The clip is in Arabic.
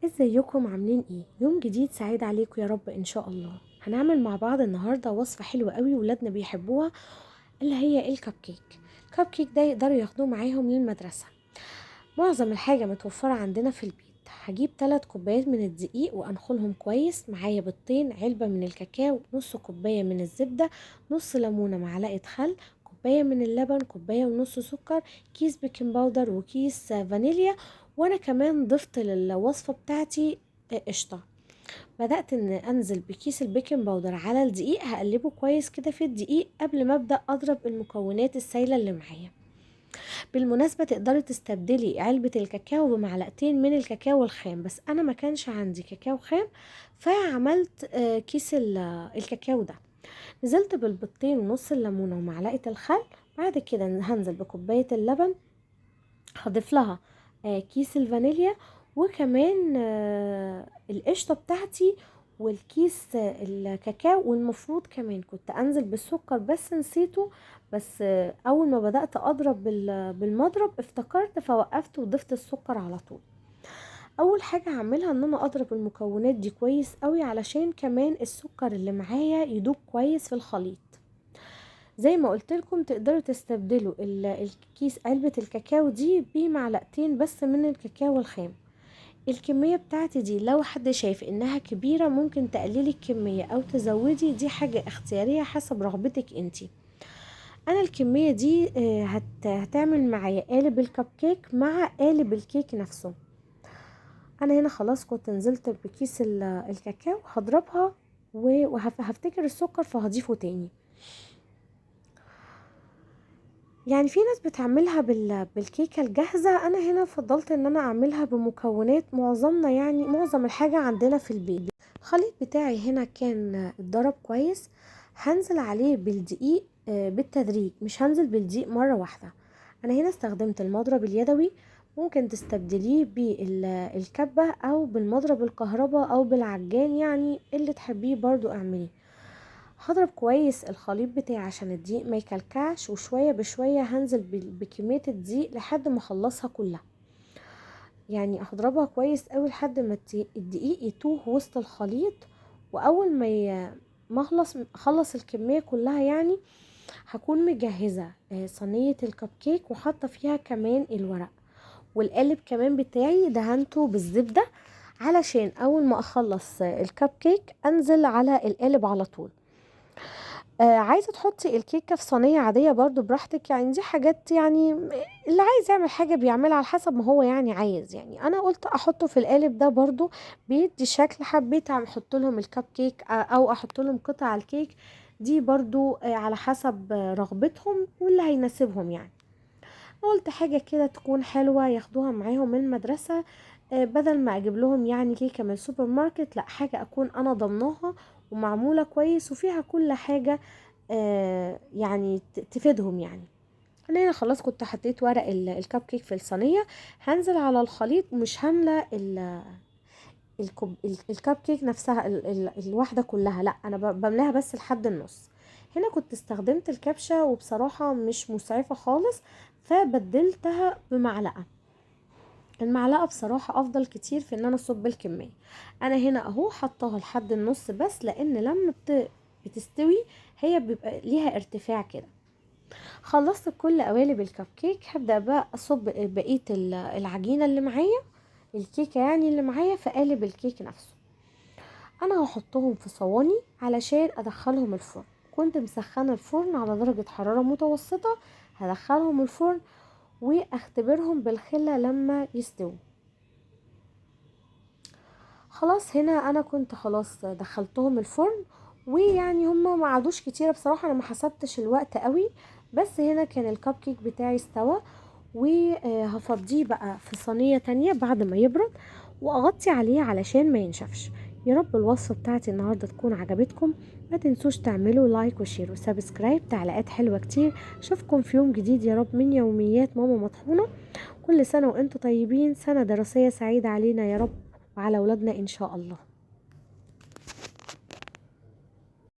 ازيكم عاملين ايه؟ يوم جديد سعيد عليكم يا رب ان شاء الله. هنعمل مع بعض النهارده وصفه حلوه قوي ولادنا بيحبوها، اللي هي الكب كيك. الكب كيك ده يقدروا ياخدوه معاهم للمدرسه. معظم الحاجه متوفره عندنا في البيت. هجيب 3 كوبايات من الدقيق وانخلهم كويس، معايا بيضتين، علبه من الكاكاو، نص كوبايه من الزبده، نص ليمونه، معلقه خل، كوبايه من اللبن، كوبايه ونص سكر، كيس بيكنج باودر وكيس فانيليا. وانا كمان ضفت للوصفه بتاعتي قشطه. بدأت ان انزل بكيس البيكنج باودر على الدقيق، هقلبه كويس كده في الدقيق قبل ما ابدأ اضرب المكونات السايلة اللي معايا. بالمناسبة تقدري تستبدلي علبة الكاكاو بمعلقتين من الكاكاو الخام، بس انا ما كانش عندي كاكاو خام فعملت كيس الكاكاو ده. نزلت بالبيضتين ونص الليمونة ومعلقة الخل. بعد كده هنزل بكوباية اللبن، هضيف لها كيس الفانيليا، وكمان القشطة بتاعتي، والكيس الكاكاو. والمفروض كمان كنت انزل بالسكر بس نسيته. بس اول ما بدأت اضرب بالمضرب افتكرت فوقفت وضفت السكر على طول. اول حاجة هعملها ان انا اضرب المكونات دي كويس قوي علشان كمان السكر اللي معايا يدوب كويس في الخليط. زي ما قلت لكم تقدروا تستبدلوا الكيس علبة الكاكاو دي بمعلقتين بس من الكاكاو الخام. الكمية بتاعتي دي لو حد شايف انها كبيرة ممكن تقللي الكمية او تزودي، دي حاجة اختيارية حسب رغبتك انتي. انا الكمية دي هتعمل معايا قالب الكب كيك مع قالب الكيك نفسه. انا هنا خلاص كنت نزلت بكيس الكاكاو، هضربها وهفتكر السكر فهضيفه تاني. يعني في ناس بتعملها بالكيكة الجاهزة، انا هنا فضلت ان انا اعملها بمكونات معظمنا، يعني معظم الحاجة عندنا في البيت. الخليط بتاعي هنا كان اتضرب كويس. هنزل عليه بالدقيق بالتدريج، مش هنزل بالدقيق مرة واحدة. انا هنا استخدمت المضرب اليدوي، ممكن تستبدليه بالكبة او بالمضرب الكهرباء او بالعجان، يعني اللي تحبيه برضو اعمليه. هضرب كويس الخليط بتاعي عشان الدقيق ما يكلكعش، وشوية بشوية هنزل بكمية الدقيق لحد ما اخلصها كلها. يعني هضربها كويس قوي لحد ما الدقيق يتوه وسط الخليط. واول ما اخلص الكمية كلها، يعني هكون مجهزة صينية الكب كيك وحاطة فيها كمان الورق. والقالب كمان بتاعي دهنته بالزبدة علشان اول ما اخلص الكب كيك انزل على القالب على طول. عايزة تحطي الكيكة في صينية عادية برضو براحتك، يعني دي حاجات يعني اللي عايز يعمل حاجة بيعملها على حسب ما هو يعني عايز. يعني انا قلت احطه في القالب ده برضو بيدي شكل. حبيت احط لهم الكب كيك او احط لهم قطع الكيك دي برضو على حسب رغبتهم واللي هيناسبهم. يعني قلت حاجة كده تكون حلوة ياخدوها معاهم من المدرسة، بدل ما اجيب لهم يعني كيكة من السوبر ماركت، لا حاجة اكون انا ضمناها ومعمولة كويس وفيها كل حاجة يعني تفيدهم. يعني انا هنا خلاص كنت حطيت ورق الكب كيك في الصينية. هنزل على الخليط، مش هاملة الكب كيك نفسها الواحدة كلها، لا انا بملاها بس لحد النص. هنا كنت استخدمت الكبشة وبصراحة مش مسعفة خالص، فبدلتها بمعلقة. المعلقة بصراحة افضل كتير في ان انا اصب الكمية. انا هنا اهو حطاها لحد النص بس، لان لما بتستوي هي بيبقى ليها ارتفاع كده. خلصت كل قوالب الكب كيك، هبدأ بقى اصب بقية العجينة اللي معايا، الكيكة يعني اللي معايا، في قالب الكيك نفسه. انا هحطهم في صواني علشان ادخلهم الفرن. كنت مسخنة الفرن على درجة حرارة متوسطة. هدخلهم الفرن واختبرهم بالخلة لما يستووا. خلاص هنا انا كنت خلاص دخلتهم الفرن، ويعني هما ما عادوش كتيرة بصراحة، انا ما حسبتش الوقت قوي. بس هنا كان الكب كيك بتاعي استوى، وهفضيه بقى في صينية تانية بعد ما يبرد واغطي عليه علشان ما ينشفش. يا رب الوصفة بتاعتي النهاردة تكون عجبتكم. ما تنسوش تعملوا لايك وشير وسبسكرايب، تعليقات حلوة كتير. اشوفكم في يوم جديد يا رب من يوميات ماما مطحونة. كل سنة وانتم طيبين، سنة دراسية سعيدة علينا يا رب وعلى ولادنا ان شاء الله.